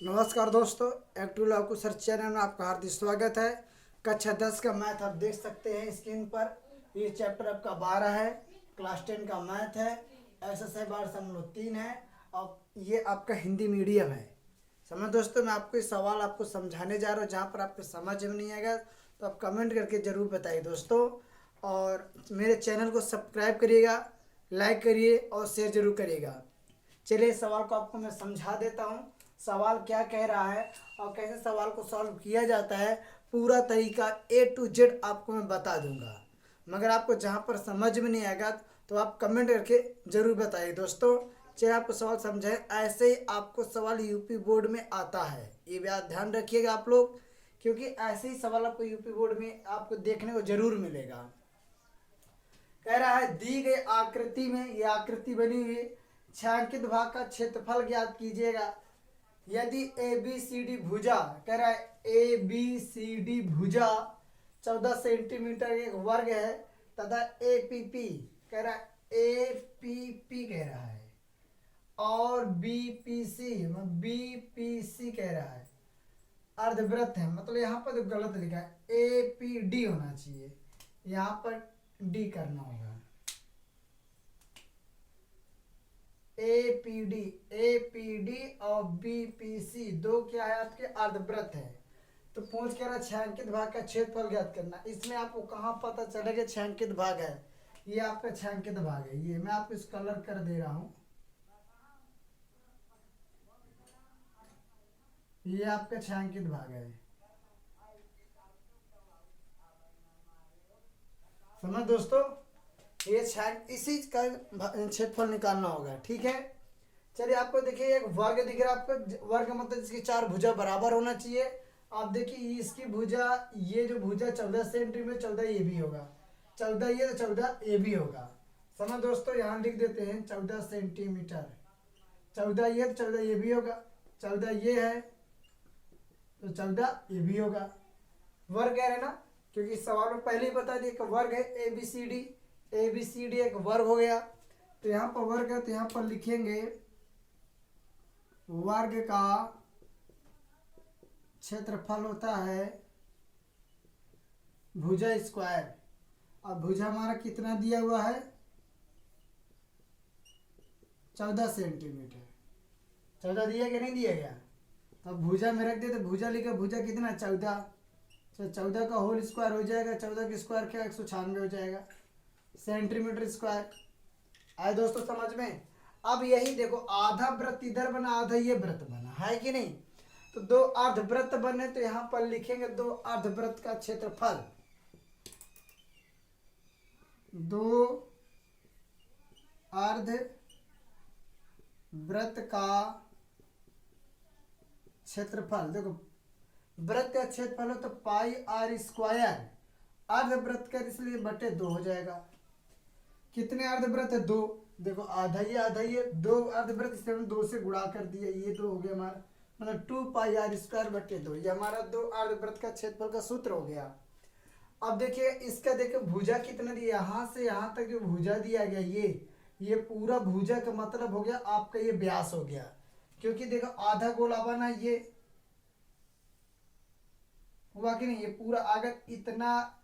नमस्कार दोस्तों, active लॉकू sir channel में आपका हार्दिक स्वागत है। कक्षा 10 का मैथ आप देख सकते हैं स्क्रीन पर। ये चैप्टर आपका 12 है, क्लास 10 का मैथ है, एक्सरसाइज 12.3 है और ये आपका हिंदी मीडियम है। समझ दोस्तों, मैं आपको इस सवाल आपको समझाने जा रहा हूँ। जहाँ पर आपको समझ में नहीं आएगा तो आप कमेंट करके ज़रूर बताइए दोस्तों। और मेरे चैनल को सब्सक्राइब करिएगा, लाइक करिए और शेयर जरूर करिएगा। चलिए सवाल को आपको मैं समझा देता हूँ। सवाल क्या कह रहा है और कैसे सवाल को सॉल्व किया जाता है, पूरा तरीका A to Z आपको मैं बता दूंगा। मगर आपको जहाँ पर समझ में नहीं आएगा तो आप कमेंट करके ज़रूर बताइए दोस्तों। चाहे आपको सवाल समझाए, ऐसे ही आपको सवाल यूपी बोर्ड में आता है, ये बात ध्यान रखिएगा आप लोग, क्योंकि ऐसे ही सवाल आपको यूपी बोर्ड में आपको देखने को जरूर मिलेगा। कह रहा है दी गई आकृति में, ये आकृति बनी हुई छायांकित भाग का क्षेत्रफल ज्ञात कीजिएगा। यदि ए बी सी डी भुजा, कह रहा है ए बी सी डी भुजा 14 सेंटीमीटर एक वर्ग है तथा ए पी पी, कह रहा है ए पी पी कह रहा है, और बी पी सी कह रहा है अर्धवृत्त है। मतलब यहाँ पर जो गलत लिखा है ए पी डी होना चाहिए, यहाँ पर डी करना होगा। ए पी डी और बी पी सी दो क्या है आपके अर्धवृत्त है। तो पूछ कह रहा छायांकित भाग का क्षेत्रफल ज्ञात करना। इसमें आपको कहाँ पता चलेगा छायांकित भाग है, ये आपका छायांकित भाग है। ये मैं आपको इस कलर कर दे रहा हूँ, ये आपका छायांकित भाग है। समझ दोस्तों, ये इसी का क्षेत्रफल निकालना होगा, ठीक है। चलिए आपको देखिए एक वर्ग दिख रहा है आपको। वर्ग मतलब इसकी चार भुजा बराबर होना चाहिए। आप देखिए इसकी भुजा, ये जो भुजा 14 सेंटीमीटर, 14 ये भी होगा, 14 ये तो 14 ये भी होगा। समझ दोस्तों, यहाँ लिख देते हैं 14 सेंटीमीटर, 14 ये तो 14 ये भी होगा, 14 ये है तो 14 ये भी होगा। वर्ग कह रहे ना, क्योंकि इस सवाल में पहले ही बता दिया कि वर्ग है A B C D. A B C D एक वर्ग हो गया, तो यहाँ पर वर्ग है तो यहाँ पर लिखेंगे वर्ग का क्षेत्रफल होता है भुजा स्क्वायर। अब भुजा हमारा कितना दिया हुआ है 14 सेंटीमीटर, 14 दिया कि नहीं दिया गया। तो अब भुजा में रख दे तो भुजा लिखा, भुजा कितना 14, तो 14 का होल स्क्वायर हो जाएगा। 14 का स्क्वायर क्या 196 हो जाएगा सेंटीमीटर स्क्वायर। आए दोस्तों समझ में। अब यही देखो आधा वृत्त इधर बना, आधा ये वृत्त बना है कि नहीं। तो दो अर्धवृत्त बने तो यहां पर लिखेंगे दो अर्धवृत्त का क्षेत्रफल, दो अर्धवृत्त का क्षेत्रफल। देखो वृत्त का क्षेत्रफल हो तो पाई आर स्क्वायर, अर्धवृत्त का इसलिए बटे 2 हो जाएगा। कितने अर्धवृत्त है 2, देखो आधा ये दो अर्धवृत्त, इसे हम 2 से गुणा कर दिया, ये 2 हो गया हमारा, मतलब 2 पाई आर स्क्वायर बटे 2, ये हमारा दो अर्धवृत्त का क्षेत्रफल का सूत्र हो गया। अब देखिए इसका देखिए भुजा कितना दिया, यहाँ से यहाँ तक जो भुजा दिया गया ये पूरा भुजा का मतलब हो गया आपका ये व्यास हो गया। क्योंकि देखो आधा गोला बना ये हुआ कि नहीं, ये पूरा अगर इतना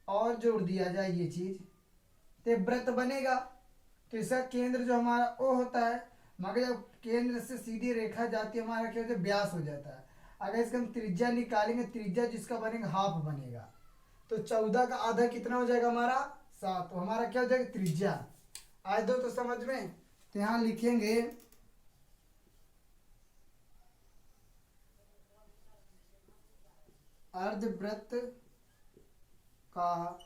और जोड़ दिया जाए ये चीज तो वृत्त बनेगा। तो इसका केंद्र जो हमारा ओ होता है, मगर जब केंद्र से सीधी रेखा जाती है हमारा क्या होता है व्यास हो जाता है। अगर इसका हम त्रिज्या निकालेंगे, त्रिज्या जिसका बनेगा हाफ बनेगा, तो 14 का आधा कितना हो जाएगा हमारा 7, तो हमारा क्या हो जाएगा त्रिज्या। आज दो तो समझ में, तो यहाँ लिखेंगे अर्धवृत्त का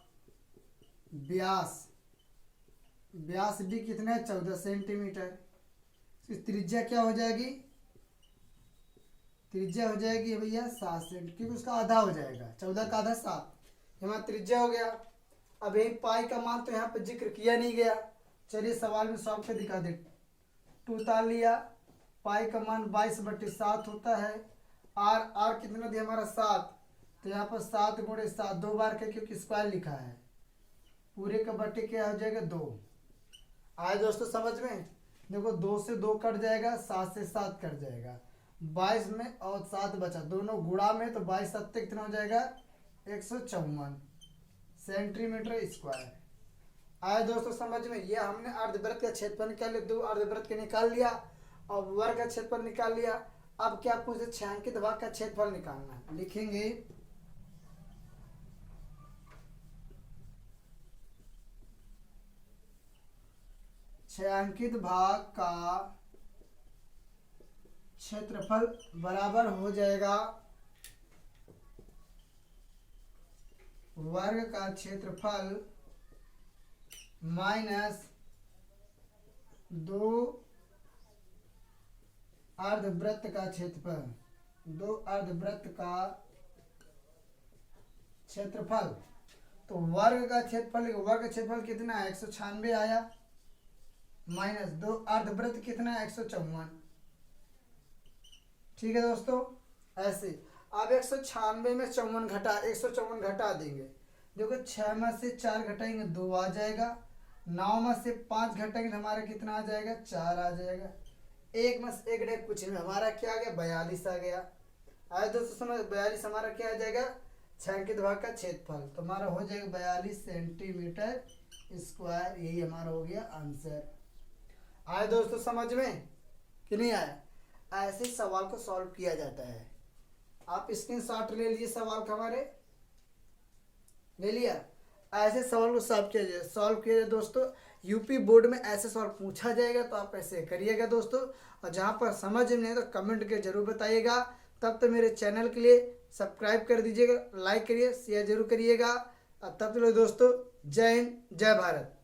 व्यास, व्यास भी कितना है 14 सेंटीमीटर। तो त्रिज्या क्या हो जाएगी, त्रिज्या हो जाएगी भैया 7 सेंटीमीटर, क्योंकि उसका आधा हो जाएगा, 14 का आधा 7, हमारा त्रिज्या हो गया। अब यही पाई का मान तो यहाँ पर जिक्र किया नहीं गया। चलिए सवाल में सॉल्व कर दिखा दे। 2 उतार लिया, पाई का मान 22/7 होता है। आर कितना दिया हमारा 7, तो यहाँ पर 7 गुणे 7 2 बार का, क्योंकि स्क्वायर लिखा है, पूरे का बटे क्या हो जाएगा 2। आए दोस्तों समझ में। देखो 2 से 2 कट जाएगा, 7 से 7 कट जाएगा, 22 में और 7 बचा, दोनों गुणा में, तो 22 7 कितना हो जाएगा 154 सेंटीमीटर स्क्वायर। आया दोस्तों समझ में। ये हमने अर्धवृत्त का क्षेत्रफल निकाल लिया, 2 अर्धवृत्त के निकाल लिया और वर्ग का क्षेत्रफल निकाल लिया। अब क्या पूछे, छायांकित भाग का क्षेत्रफल निकालना है। लिखेंगे छायांकित भाग का क्षेत्रफल बराबर हो जाएगा वर्ग का क्षेत्रफल माइनस 2 अर्धवृत्त का क्षेत्रफल, 2 अर्धवृत्त का क्षेत्रफल। तो वर्ग का क्षेत्रफल कितना है 196 आया, माइनस 2 अर्धवृत्त कितना है 154। ठीक है दोस्तों, ऐसे। अब 196 में 154 घटा देंगे। देखो 6 में से 4 घटाएंगे 2 आ जाएगा, 9 में से 5 घटाएंगे तो हमारा कितना आ जाएगा 4 आ जाएगा। 1 में से 1 घटाए कुछ में हमारा क्या आ गया 42 आ गया। आए दोस्तों समझ, 42 हमारा क्या आ जाएगा छायांकित भाग का क्षेत्रफल, तो हमारा हो जाएगा 42 सेंटीमीटर स्क्वायर। यही हमारा हो गया आंसर। आए दोस्तों समझ में कि नहीं आया। ऐसे सवाल को सॉल्व किया जाता है। आप स्क्रीनशॉट ले लीजिए सवाल का, हमारे ले लिया। ऐसे सवाल को सॉल्व किया जाए दोस्तों। यूपी बोर्ड में ऐसे सवाल पूछा जाएगा तो आप ऐसे करिएगा दोस्तों। और जहाँ पर समझ में नहीं तो कमेंट के जरूर बताइएगा। तब तो मेरे चैनल के लिए सब्सक्राइब कर दीजिएगा, लाइक करिए, शेयर जरूर करिएगा। और तब तो दोस्तों जय हिंद जय भारत।